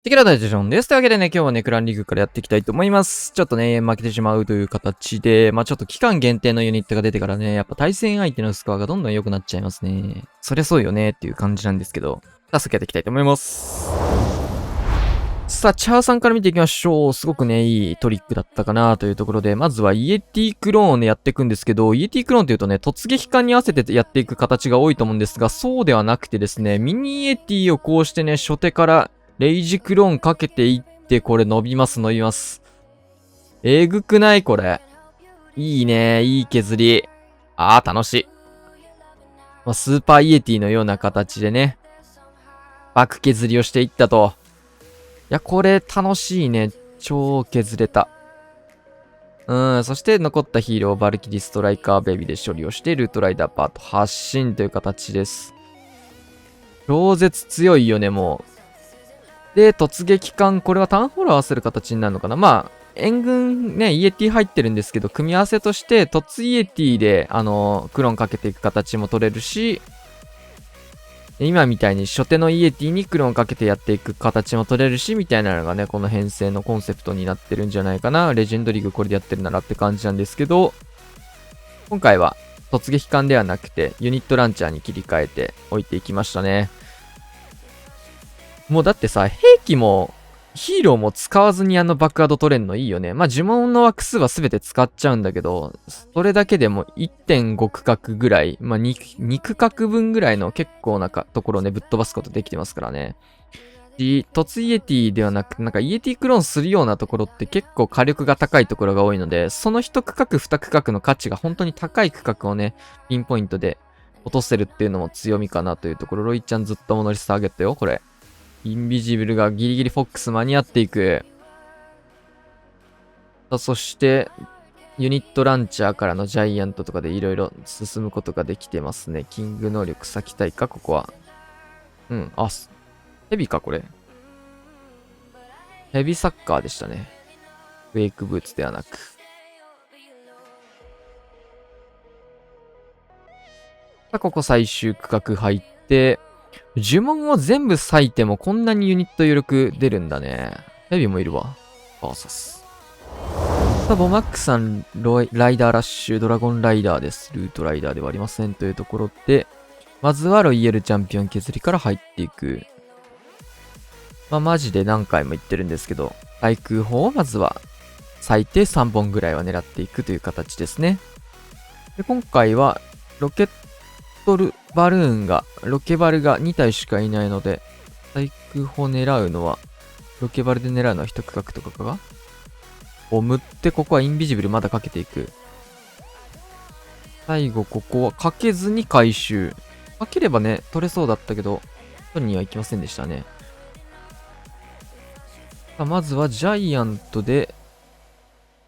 テキラ大ジョンです。というわけでね、今日はね、クランリーグからやっていきたいと思います。ちょっとね、負けてしまうという形で、ちょっと期間限定のユニットが出てからね、やっぱ対戦相手のスコアがどんどん良くなっちゃいますね。そりゃそうよねっていう感じなんですけど、早速やっていきたいと思います。さあ、チャーさんから見ていきましょう。すごくね、いいトリックだったかなというところで、まずはイエティクローンをね、やっていくんですけど、イエティクローンっていうとね、突撃艦に合わせてやっていく形が多いと思うんですが、そうではなくてですね、ミニイエティをこうしてね、初手からレイジクローンかけていって、これ伸びます。えぐくないこれ。いいね、いい削り。楽しい。スーパーイエティのような形でね、バック削りをしていったと。いや、これ楽しいね。超削れた。そして残ったヒーロー、バルキリーストライカーベビーで処理をして、ルートライダーパート発進という形です。超絶強いよね、もう。で、突撃艦、これはタウンホール合わせる形になるのかな。援軍ね、イエティ入ってるんですけど、組み合わせとして、突イエティで、クローンかけていく形も取れるし、今みたいに初手のイエティにクローンかけてやっていく形も取れるし、みたいなのがね、この編成のコンセプトになってるんじゃないかな。レジェンドリーグこれでやってるならって感じなんですけど、今回は突撃艦ではなくて、ユニットランチャーに切り替えておいていきましたね。もうだってさ、兵器も、ヒーローも使わずにバックアド取れんのいいよね。呪文の枠数は全て使っちゃうんだけど、それだけでも 1.5 区画ぐらい、2区画分ぐらいの結構なところをね、ぶっ飛ばすことできてますからね。突イエティではなく、イエティクローンするようなところって結構火力が高いところが多いので、その1区画2区画の価値が本当に高い区画をね、ピンポイントで落とせるっていうのも強みかなというところ。ロイちゃんずっとモノリスターゲットよ、これ。インビジブルがギリギリフォックス間に合っていく。そして、ユニットランチャーからのジャイアントとかでいろいろ進むことができてますね。キング能力割きたいか、ここは。ヘビか、これ。ヘビサッカーでしたね。ウェイクブーツではなく。さあ、ここ最終区画入って、呪文を全部割いてもこんなにユニット余力出るんだね。ヘビもいるわ。バーサス。さあ、ボマックさん、ライダーラッシュ、ドラゴンライダーです。ルートライダーではありませんというところで、まずはロイヤルチャンピオン削りから入っていく。マジで何回も言ってるんですけど、対空砲をまずは最低3本ぐらいは狙っていくという形ですね。で、今回はロケットバルーンが、ロケバルが2体しかいないので、対空砲狙うのは、ロケバルで狙うのは1区画とかかがをむって、ここはインビジブルまだかけていく。最後ここはかけずに回収。かければね、取れそうだったけど、取りにはいきませんでしたね。まずはジャイアントで、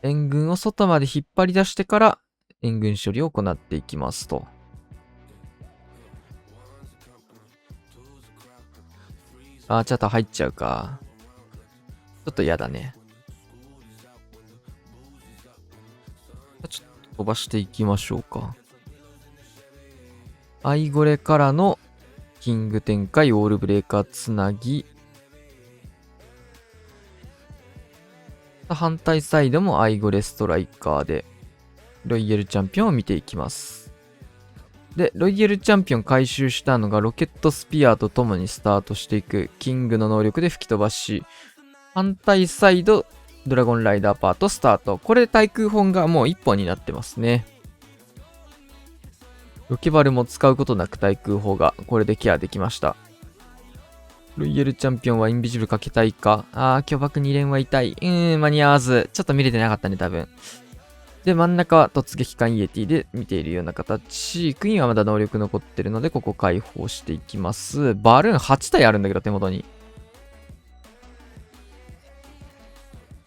援軍を外まで引っ張り出してから、援軍処理を行っていきますと。チャット入っちゃうか。ちょっと嫌だね。ちょっと飛ばしていきましょうか。アイゴレからのキング展開、オールブレーカーつなぎ。反対サイドもアイゴレストライカーで、ロイヤルチャンピオンを見ていきます。で、ロイヤルチャンピオン回収したのがロケットスピアとともにスタートしていく。キングの能力で吹き飛ばし、反対サイド、ドラゴンライダーパートスタート。これで対空砲がもう1本になってますね。ロケバルも使うことなく対空砲がこれでケアできました。ロイヤルチャンピオンはインビジブルかけたいか。巨爆2連は痛い。間に合わず。ちょっと見れてなかったね、多分。で、真ん中は突撃艦イエティで見ているような形。クイーンはまだ能力残ってるので、ここ解放していきます。バルーン8体あるんだけど、手元に。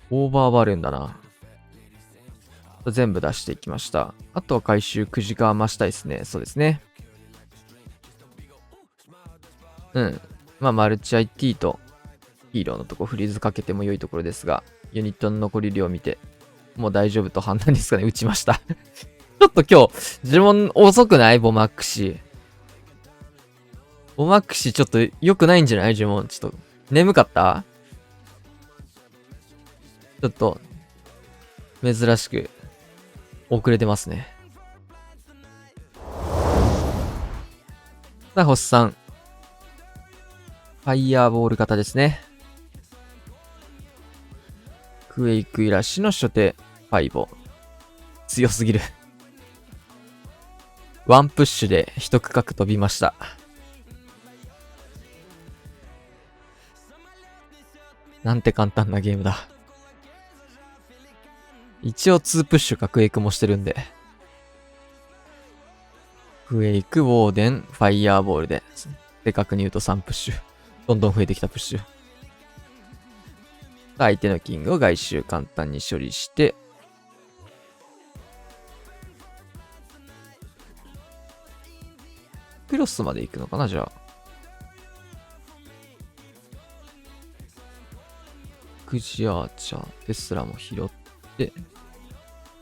オーバーバルーンだな。全部出していきました。あとは回収9時間増したいですね。そうですね。マルチ IT とヒーローのとこフリーズかけても良いところですが、ユニットの残り量を見て、もう大丈夫と判断ですかね。打ちました。ちょっと今日、呪文遅くないボマックシ。ボマックシちょっと良くないんじゃない呪文。ちょっと、眠かったちょっと、珍しく、遅れてますね。さあ、星さん。ファイヤーボール型ですね。クエイクイラッシュの初手、ファイボ。強すぎる。ワンプッシュで一区画飛びました。なんて簡単なゲームだ。一応2プッシュかクエイクもしてるんで。クエイク、ウォーデン、ファイヤーボールで。正確に言うと3プッシュ。どんどん増えてきたプッシュ。相手のキングを外周簡単に処理して、クロスまで行くのかな、じゃあ。クジアーチャー、テスラも拾って、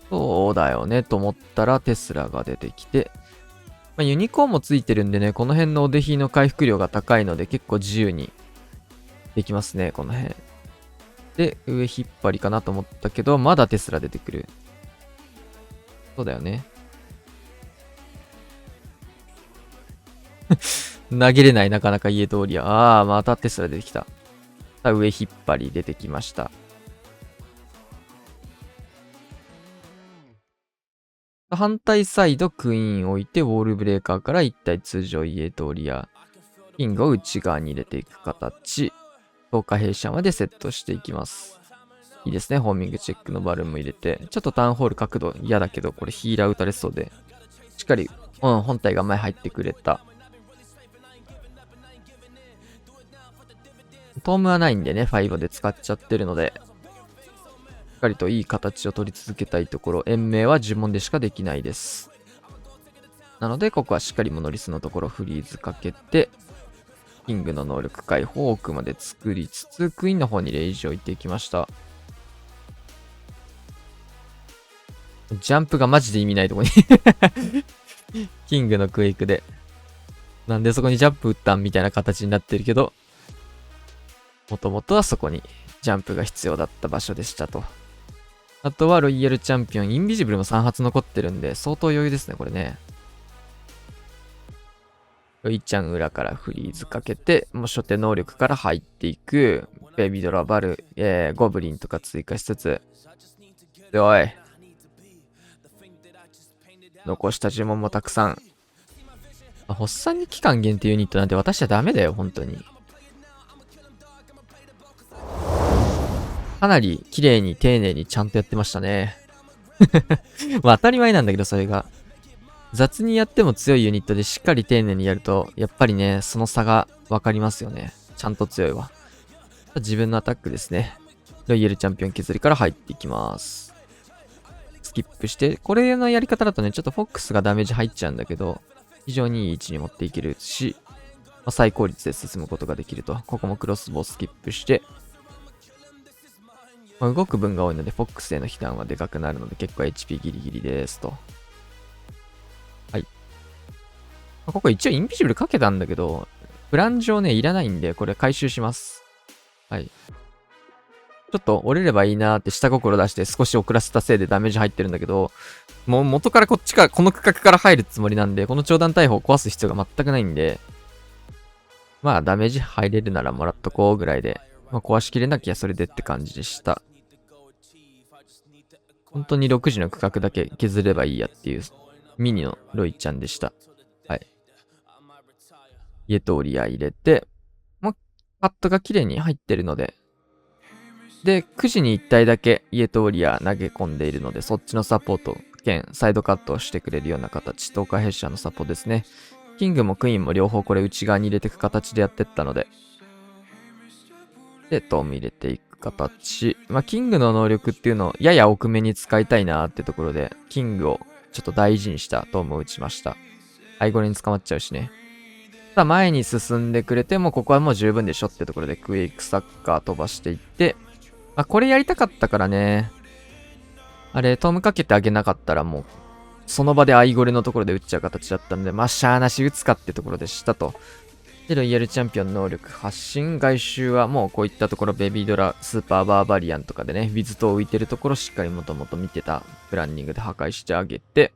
そうだよねと思ったらテスラが出てきて、まあ、ユニコーンもついてるんでね、この辺のお出品の回復量が高いので結構自由にできますね、この辺。で、上引っ張りかなと思ったけど、まだテスラ出てくる。そうだよね。投げれない、なかなか家通りや。ああ、またテスラ出てきた。上引っ張り出てきました。反対サイドクイーン置いて、ウォールブレーカーから一体通常家通りや、キングを内側に入れていく形。透過弊社までセットしていきます。いいですね。ホーミングチェックのバルーンも入れて。ちょっとターンホール角度嫌だけど、これヒーラー打たれそうで。しっかり、本体が前入ってくれた。トームはないんでね、5で使っちゃってるので、しっかりといい形を取り続けたいところ、延命は呪文でしかできないです。なので、ここはしっかりモノリスのところフリーズかけて、キングの能力解放を奥まで作りつつ、クイーンの方にレイジを置いていきました。ジャンプがマジで意味ないとこにキングのクエイクで。なんでそこにジャンプ打ったんみたいな形になってるけど、もともとはそこにジャンプが必要だった場所でしたと。あとはロイヤルチャンピオン、インビジブルも3発残ってるんで、相当余裕ですね、これね。ロイちゃん裏からフリーズかけて、もう初手能力から入っていく。ベビードラバル、ゴブリンとか追加しつつ。で、おい。残した呪文もたくさん。発散に期間限定ユニットなんて渡しちゃダメだよ、本当に。かなり綺麗に丁寧にちゃんとやってましたね。まあ当たり前なんだけど、それが。雑にやっても強いユニットでしっかり丁寧にやると、やっぱりね、その差がわかりますよね。ちゃんと強いわ。自分のアタックですね。ロイヤルチャンピオン削りから入っていきます。スキップして、これのやり方だとね、ちょっとフォックスがダメージ入っちゃうんだけど、非常にいい位置に持っていけるし、最高率で進むことができると。ここもクロスボウスキップして、動く分が多いので、フォックスへの被弾はでかくなるので、結構 HP ギリギリですと。はい。ここ一応インビジブルかけたんだけど、フランジをね、いらないんで、これ回収します。はい。ちょっと折れればいいなーって下心出して少し遅らせたせいでダメージ入ってるんだけど、もう元からこっちから、この区画から入るつもりなんで、この長弾大砲を壊す必要が全くないんで、まあダメージ入れるならもらっとこうぐらいで、まあ壊しきれなきゃそれでって感じでした。本当に6時の区画だけ削ればいいやっていうミニのロイちゃんでした。はい。イエトーリア入れて、まあ、カットが綺麗に入ってるので、で、9時に1体だけイエトーリア投げ込んでいるので、そっちのサポート兼サイドカットをしてくれるような形、透過弊社のサポですね。キングもクイーンも両方これ内側に入れていく形でやってったので、で、トーム入れていく形。まあ、キングの能力っていうのをやや奥めに使いたいなーってところで、キングをちょっと大事にしたトームを打ちました。アイゴレに捕まっちゃうしね。さあ、前に進んでくれても、ここはもう十分でしょってところで、クエイクサッカー飛ばしていって、まあ、これやりたかったからね。あれ、トームかけてあげなかったらもう、その場でアイゴレのところで打っちゃう形だったんで、まあ、しゃーなし打つかってところでしたと。で、ロイヤルチャンピオン能力発信。外周はもうこういったところ、ベビードラ、スーパーバーバリアンとかでね、ウィズと浮いてるところしっかりもともと見てたプランニングで破壊してあげて、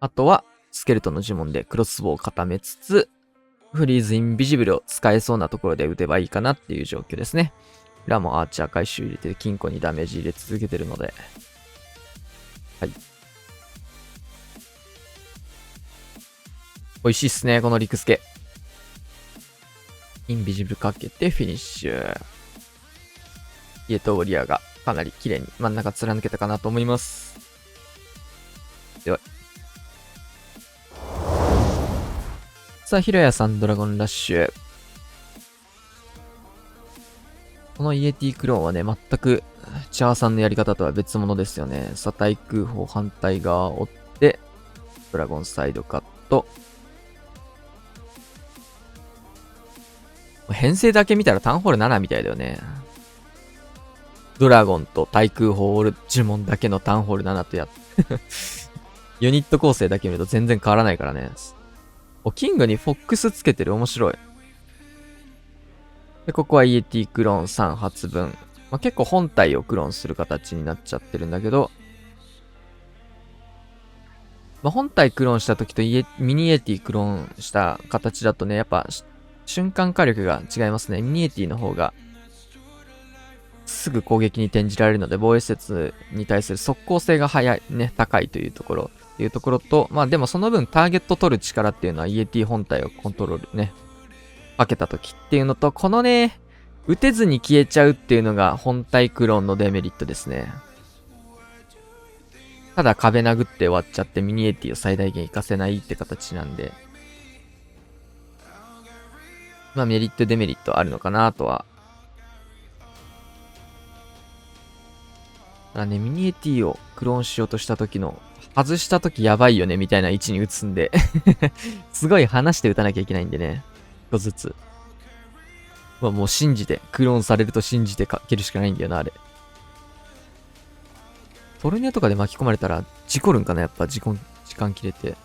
あとは、スケルトンの呪文でクロスボウを固めつつ、フリーズインビジブルを使えそうなところで撃てばいいかなっていう状況ですね。ラもアーチャー回収入れて金庫にダメージ入れ続けてるので。はい。美味しいっすね、このリクスケ。インビジブルかけてフィニッシュ。イエトウォリアーがかなり綺麗に真ん中貫けたかなと思います。では。さあ、ヒロヤさんドラゴンラッシュ。このイエティクローンはね、全くチャーさんのやり方とは別物ですよね。さあ、対空砲反対側を追って、ドラゴンサイドカット。編成だけ見たらタウンホール7みたいだよね。ドラゴンと対空砲オール呪文だけのタウンホール7とやっユニット構成だけ見ると全然変わらないからね。キングにフォックスつけてる。面白い。で、ここはイエティクローン3発分。結構本体をクローンする形になっちゃってるんだけど、本体クローンした時とミニイエティクローンした形だとね、やっぱ瞬間火力が違いますね。ミニエティの方がすぐ攻撃に転じられるので、防衛施設に対する速攻性が高いというところと、でもその分ターゲット取る力っていうのはイエティ本体をコントロールね、かけた時っていうのと、このね、撃てずに消えちゃうっていうのが本体クローンのデメリットですね。ただ壁殴って終わっちゃってミニエティを最大限活かせないって形なんで、メリットデメリットあるのかなとは。ただね、ミニエティをクローンしようとした時の、外した時やばいよねみたいな位置に打つんですごい離して打たなきゃいけないんでね。一個ずつ。もう信じて、クローンされると信じてかけるしかないんだよな、あれ。トルネとかで巻き込まれたら事故るんかな、やっぱ時間切れて。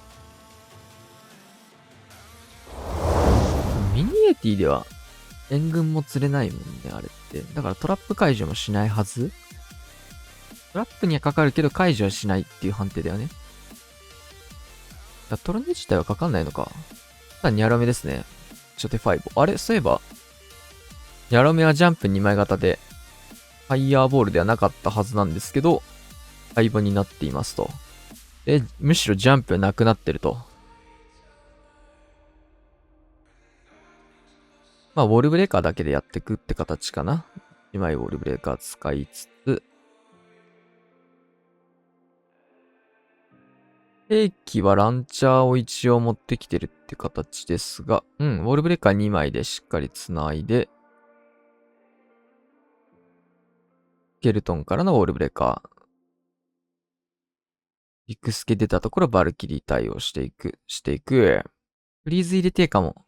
ミニエティでは援軍も釣れないもんね、あれって。だからトラップ解除もしないはず。トラップにはかかるけど解除はしないっていう判定だよね。トルネ自体はかかんないのか。ただニャロメですね。初手5。あれそういえば、ニャロメはジャンプ2枚型で、ファイヤーボールではなかったはずなんですけど、相棒になっていますと。で、むしろジャンプなくなってると。ウォールブレーカーだけでやっていくって形かな。2枚ウォールブレーカー使いつつ、兵器はランチャーを一応持ってきてるって形ですが、ウォールブレーカー2枚でしっかり繋いで、ケルトンからのウォールブレーカー。リクスケ出たところバルキリー対応していく。フリーズ入れてかも。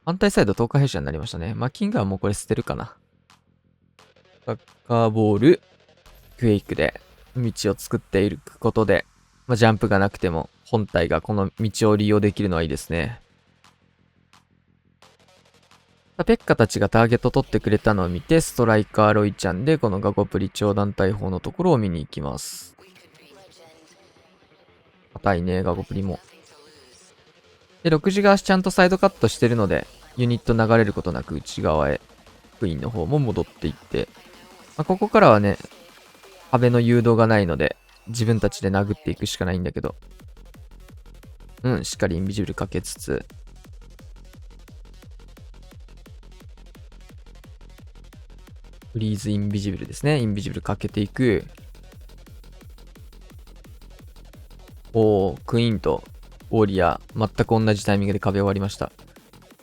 反対サイド10日弊社になりましたね。キングはもうこれ捨てるかな。サッカーボール、クエイクで道を作っていくことで、ジャンプがなくても本体がこの道を利用できるのはいいですね。ペッカたちがターゲット取ってくれたのを見て、ストライカーロイちゃんでこのガゴプリ超団体砲のところを見に行きます。硬いね、ガゴプリも。で、6時側ちゃんとサイドカットしてるので、ユニット流れることなく内側へ、クイーンの方も戻っていって、ここからはね、壁の誘導がないので、自分たちで殴っていくしかないんだけど。しっかりインビジブルかけつつ、フリーズインビジブルですね。インビジブルかけていく。クイーンとウォーリアー、全く同じタイミングで壁終わりました。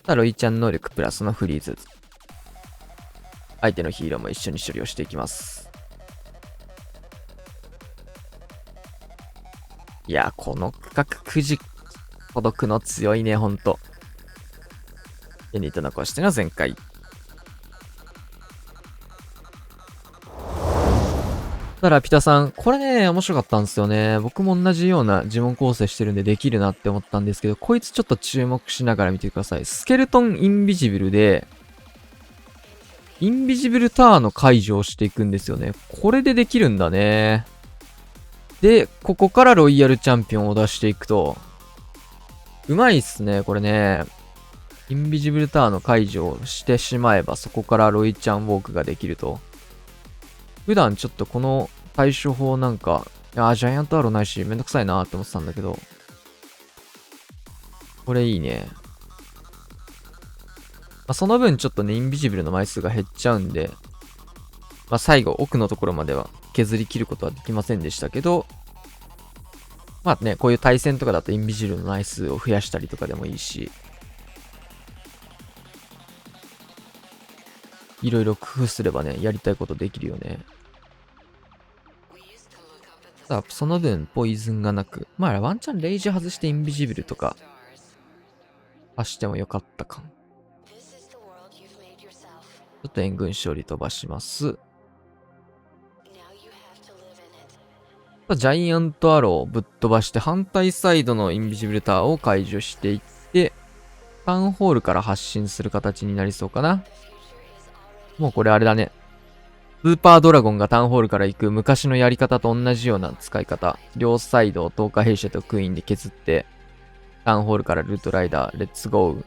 ロイちゃん能力プラスのフリーズ。相手のヒーローも一緒に処理をしていきます。いや、この区画9時届くの強いね、ほんと。ユニット残しての全開。ただ、ピタさん、これね、面白かったんですよね。僕も同じような呪文構成してるんでできるなって思ったんですけど、こいつちょっと注目しながら見てください。スケルトンインビジブルで、インビジブルターンの解除をしていくんですよね。これでできるんだね。で、ここからロイヤルチャンピオンを出していくと、うまいっすね、これね。インビジブルターンの解除をしてしまえば、そこからロイちゃんウォークができると。普段ちょっとこの対処法なんか、ジャイアントアローないし、めんどくさいなって思ってたんだけど、これいいね。その分ちょっとね、インビジブルの枚数が減っちゃうんで、最後、奥のところまでは削り切ることはできませんでしたけど、こういう対戦とかだとインビジブルの枚数を増やしたりとかでもいいし、いろいろ工夫すればね、やりたいことできるよね。さあ、その分、ポイズンがなく、ワンチャンレイジ外してインビジブルとか、足してもよかったか。ちょっと援軍勝利飛ばします。ジャイアントアローをぶっ飛ばして、反対サイドのインビジブルターを解除していって、タウンホールから発進する形になりそうかな。もうこれあれだね。スーパードラゴンがタウンホールから行く昔のやり方と同じような使い方。両サイドを10日兵士とクイーンで削って、タウンホールからルートライダー、レッツゴ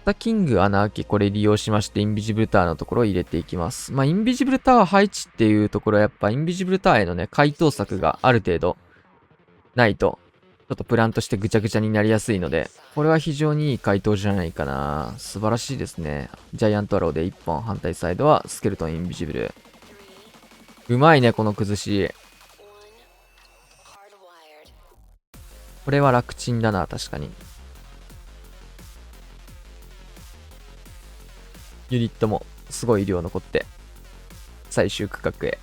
ー。キング、穴開け、これ利用しまして、インビジブルターのところを入れていきます。インビジブルター配置っていうところはやっぱ、インビジブルターへのね、回答策がある程度、ないと、ちょっとプランとしてぐちゃぐちゃになりやすいので、これは非常にいい回答じゃないかな。素晴らしいですね。ジャイアントアローで1本、反対サイドはスケルトンインビジブル。うまいね、この崩し。これは楽ちんだな、確かに。ユニットもすごい量残って、最終区画へ。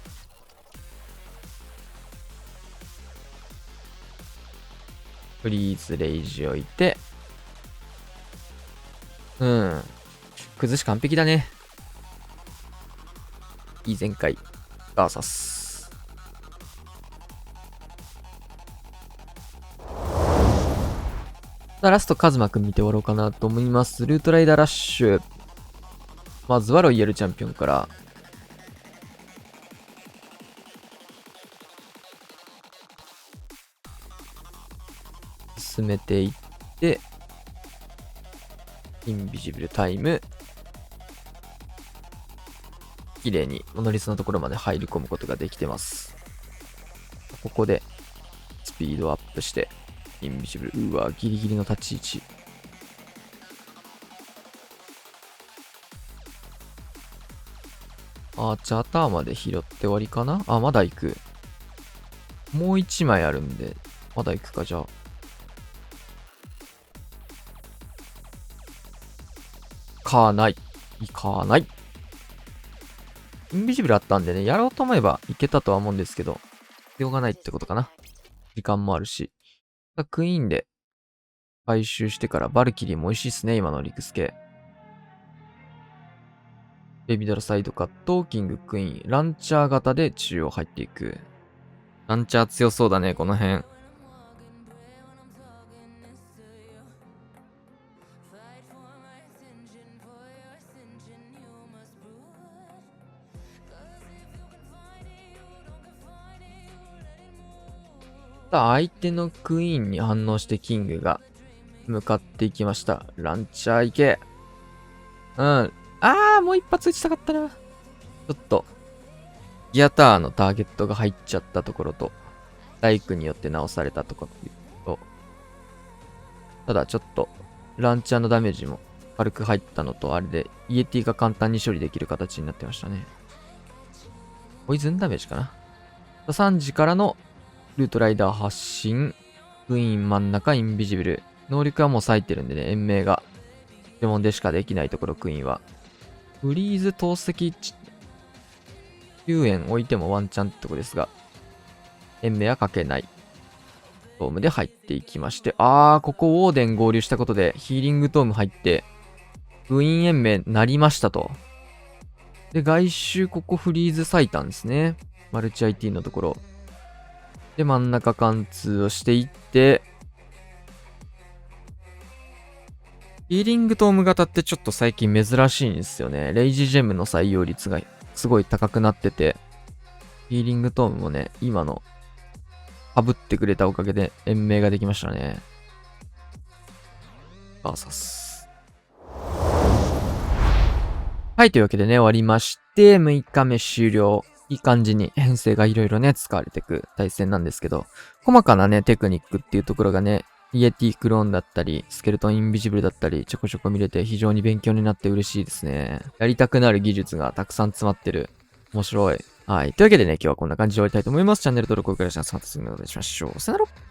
フリーズ、レイジ置いて、崩し完璧だね。いい前回。バーサス。ラスト、カズマくん見て終わろうかなと思います。ルートライダーラッシュ。まずはロイヤルチャンピオンから。進めていって、インビジブルタイム。綺麗にモノリスのところまで入り込むことができてます。ここで、スピードアップして、インビジブル。うわ、ギリギリの立ち位置。アーチャーターまで拾って終わりかな。まだ行く。もう1枚あるんで、まだ行くか、じゃあ。行かない。行かない。インビジブルあったんでね、やろうと思えばいけたとは思うんですけど、必要がないってことかな。時間もあるし。クイーンで回収してからバルキリーも美味しいっすね、今のリクスケ。ベビドラサイドカット、キングクイーン、ランチャー型で中央入っていく。ランチャー強そうだね、この辺。相手のクイーンに反応してキングが向かっていきました。ランチャー行け。もう一発打ちたかったな。ちょっと、ギアターのターゲットが入っちゃったところと、ライクによって直されたところと、ただちょっと、ランチャーのダメージも軽く入ったのと、あれで、イエティが簡単に処理できる形になってましたね。ポイズンダメージかな。3時からのルートライダー発進。クイーン真ん中インビジブル。能力はもう割いてるんでね、延命が。デモンでしかできないところ、クイーンは。フリーズ投石9円置いてもワンチャンってとこですが、延命はかけない。トームで入っていきまして、ここウォーデン合流したことでヒーリングトーム入って、クイーン延命なりましたと。で、外周ここフリーズ割いたんですね。マルチ IT のところ。で、真ん中貫通をしていって、ヒーリングトーム型ってちょっと最近珍しいんですよね。レイジジェムの採用率がすごい高くなってて、ヒーリングトームもね、今の被ってくれたおかげで延命ができましたね。バーサス。はい、というわけでね、終わりまして、6日目終了。いい感じに編成がいろいろね、使われていく対戦なんですけど、細かなね、テクニックっていうところがね、イエティクローンだったり、スケルトンインビジブルだったり、ちょこちょこ見れて非常に勉強になって嬉しいですね。やりたくなる技術がたくさん詰まってる。面白い。はい。というわけでね、今日はこんな感じで終わりたいと思います。チャンネル登録、高評価、また次の動画でお会いしましょう。さよなら。